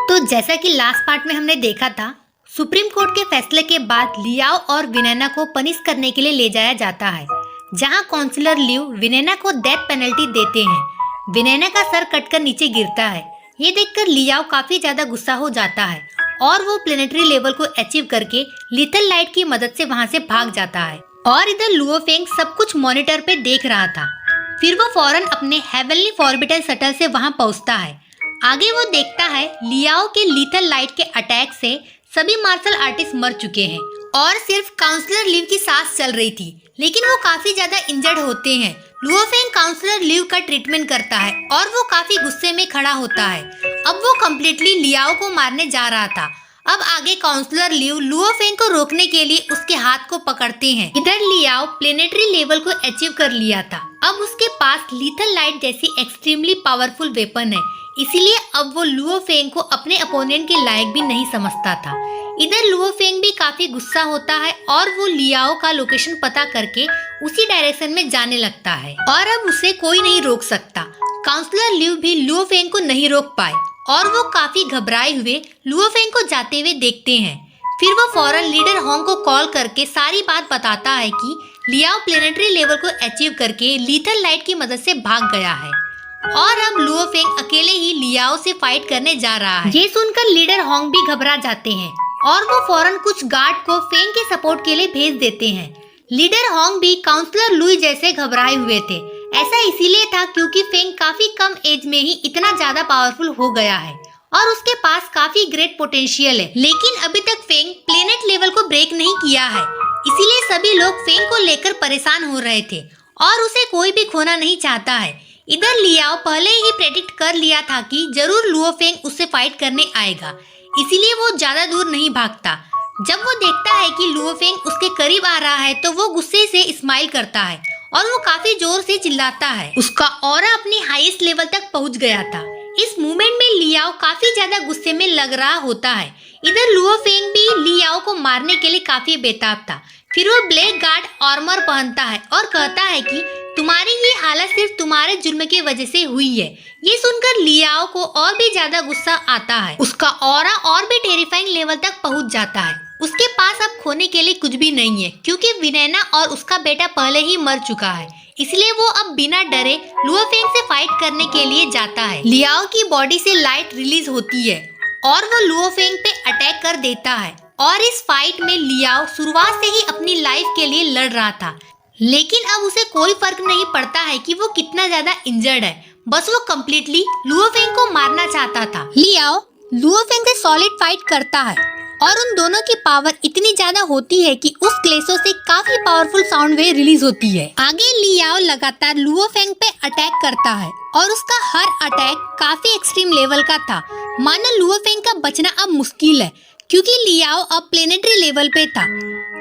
तो जैसा कि लास्ट पार्ट में हमने देखा था, सुप्रीम कोर्ट के फैसले के बाद लियाओ और विनेना को पनिश करने के लिए ले जाया जाता है, जहां काउंसलर लिव विनेना को डेथ पेनल्टी देते हैं। विनेना का सर कटकर नीचे गिरता है। ये देखकर लियाओ काफी ज्यादा गुस्सा हो जाता है और वो प्लेनेटरी लेवल को अचीव करके लीथल लाइट की मदद से वहां से भाग जाता है। और इधर लुओ फेंग सब कुछ मॉनिटर पे देख रहा था। फिर वो फौरन अपने हेवनली फॉर्बिटल शटल से वहां पहुंचता है। आगे वो देखता है लियाओ के लीथल लाइट के अटैक से सभी मार्शल आर्टिस्ट मर चुके हैं और सिर्फ काउंसलर लिव की सांस चल रही थी, लेकिन वो काफी ज्यादा इंजर्ड होते हैं। लुओ फेंग काउंसलर लिव का ट्रीटमेंट करता है और वो काफी गुस्से में खड़ा होता है। अब वो कम्प्लीटली लियाओ को मारने जा रहा था। अब आगे काउंसलर लिव लुओ फेंग को रोकने के लिए उसके हाथ को पकड़ते हैं। इधर लियाओ प्लेनेटरी लेवल को अचीव कर लिया था। अब उसके पास लीथल लाइट जैसी एक्सट्रीमली पावरफुल वेपन है, इसीलिए अब वो लुओ फेंग को अपने अपोनेंट के लायक भी नहीं समझता था। इधर लुओ फेंग भी काफी गुस्सा होता है और वो लियाओ का लोकेशन पता करके उसी डायरेक्शन में जाने लगता है और अब उसे कोई नहीं रोक सकता। काउंसलर लिव भी लुओ फेंग को नहीं रोक पाए और वो काफी घबराए हुए लुओ फेंग को जाते हुए देखते हैं। फिर वो फौरन लीडर होंग को कॉल करके सारी बात बताता है कि लियाओ प्लेनेटरी लेवल को अचीव करके लीथल लाइट की मदद से भाग गया है और अब लुओ फेंग अकेले ही लियाओ से फाइट करने जा रहा है। ये सुनकर लीडर होंग भी घबरा जाते हैं और वो फौरन कुछ गार्ड को फेंग के सपोर्ट के लिए भेज देते हैं। लीडर होंग भी काउंसलर लुई जैसे घबराए हुए थे। ऐसा इसीलिए था क्योंकि फेंग काफी कम एज में ही इतना ज्यादा पावरफुल हो गया है और उसके पास काफी ग्रेट पोटेंशियल है, लेकिन अभी तक फेंग प्लेनेट लेवल को ब्रेक नहीं किया है। इसीलिए सभी लोग फेंग को लेकर परेशान हो रहे थे और उसे कोई भी खोना नहीं चाहता है। इधर लियाओ पहले ही प्रेडिक्ट कर लिया था कि जरूर लुओ फेंग उससे फाइट करने आएगा, इसीलिए वो ज्यादा दूर नहीं भागता। जब वो देखता है कि लुओ फेंग उसके करीब आ रहा है तो वो गुस्से से स्माइल करता है और वो काफी जोर से चिल्लाता है। उसका ऑरा अपनी हाईएस्ट लेवल तक पहुंच गया था। इस मूवमेंट में लियाओ काफी ज्यादा गुस्से में लग रहा होता है। इधर लुओ फेंग भी लियाओ को मारने के लिए काफी बेताब था। फिर वो ब्लैक गार्ड आर्मर पहनता है और कहता है कि तुम्हारी ये हालत सिर्फ तुम्हारे जुर्म की वजह से हुई है। ये सुनकर लियाओ को और भी ज्यादा गुस्सा आता है। उसका ऑरा और भी टेरिफाइंग लेवल तक पहुंच जाता है। उसके पास अब खोने के लिए कुछ भी नहीं है क्योंकि विनेना और उसका बेटा पहले ही मर चुका है, इसलिए वो अब बिना डरे लुओ फेंग से फाइट करने के लिए जाता है। लियाओ की बॉडी से लाइट रिलीज होती है और वो लुओ फेंग पे अटैक कर देता है और इस फाइट में लियाओ शुरुआत से ही अपनी लाइफ के लिए लड़ रहा था, लेकिन अब उसे कोई फर्क नहीं पड़ता है कि वो कितना ज्यादा इंजर्ड है। बस वो कम्प्लीटली लुओ फेंग को मारना चाहता था। लियाओ लुओ फेंग से सॉलिड फाइट करता है और उन दोनों की पावर इतनी ज्यादा होती है कि उस क्लेशों से काफी पावरफुल साउंड वेव रिलीज होती है। आगे लियाओ लगातार लुओ फेंग पे अटैक करता है और उसका हर अटैक काफी एक्सट्रीम लेवल का था। मानो लुओ फेंग का बचना अब मुश्किल है क्योंकि लियाओ अब प्लेनेटरी लेवल पे था।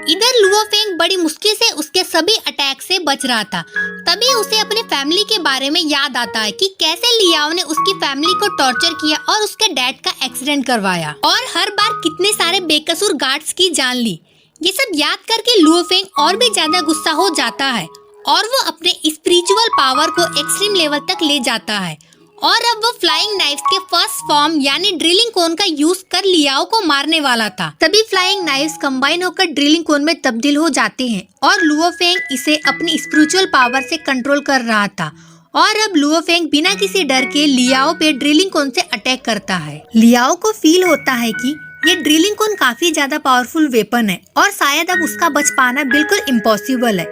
इधर लुओ फेंग बड़ी मुश्किल से उसके सभी अटैक से बच रहा था। तभी उसे अपने फैमिली के बारे में याद आता है कि कैसे लियाओ ने उसकी फैमिली को टॉर्चर किया और उसके डैड का एक्सीडेंट करवाया और हर बार कितने सारे बेकसूर गार्ड्स की जान ली। ये सब याद करके लुओ फेंग और भी ज्यादा गुस्सा हो जाता है और वो अपने स्पिरिचुअल पावर को एक्सट्रीम लेवल तक ले जाता है और अब वो फ्लाइंग नाइफ्स के फर्स्ट फॉर्म यानी ड्रिलिंग कोन का यूज कर लियाओ को मारने वाला था। तभी फ्लाइंग नाइफ्स कंबाइन होकर ड्रिलिंग कोन में तब्दील हो जाते हैं और लुओ फेंग इसे अपनी स्पिरिचुअल पावर से कंट्रोल कर रहा था और अब लुओ फेंग बिना किसी डर के लियाओ पे ड्रिलिंग कोन से अटैक करता है। लियाओ को फील होता है कि ये ड्रिलिंग कोन काफी ज्यादा पावरफुल वेपन है और शायद अब उसका बच पाना बिल्कुल इम्पॉसिबल है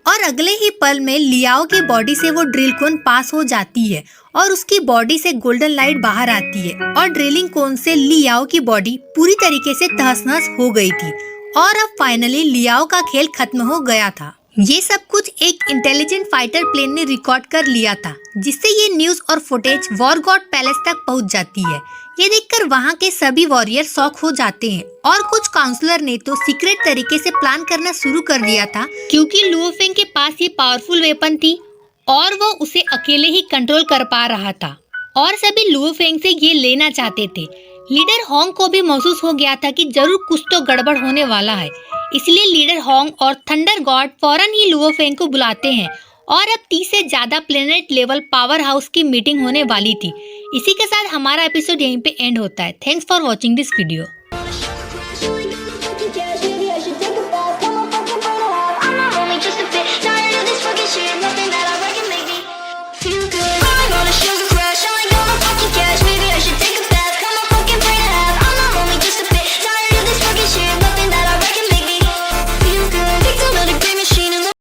और अगले ही पल में लियाओ की बॉडी से वो ड्रिल कोन पास हो जाती है और उसकी बॉडी से गोल्डन लाइट बाहर आती है और ड्रिलिंग कोन से लियाओ की बॉडी पूरी तरीके से तहस-नहस हो गई थी और अब फाइनली लियाओ का खेल खत्म हो गया था। ये सब कुछ एक इंटेलिजेंट फाइटर प्लेन ने रिकॉर्ड कर लिया था, जिससे ये न्यूज और फुटेज वॉर गॉड पैलेस तक पहुंच जाती है। ये देखकर वहाँ के सभी वॉरियर शॉक हो जाते हैं और कुछ काउंसलर ने तो सीक्रेट तरीके से प्लान करना शुरू कर दिया था क्योंकि लुओ फेंग के पास ये पावरफुल वेपन थी और वो उसे अकेले ही कंट्रोल कर पा रहा था और सभी लुओ फेंग से ये लेना चाहते थे। लीडर होंग को भी महसूस हो गया था कि जरूर कुछ तो गड़बड़ होने वाला है, इसलिए लीडर होंग और थंडर गॉड फौरन ही लुओ फेंग को बुलाते हैं और अब 30 से ज्यादा प्लेनेट लेवल पावर हाउस की मीटिंग होने वाली थी। इसी के साथ हमारा एपिसोड यहीं पे एंड होता है। Thanks for watching this video.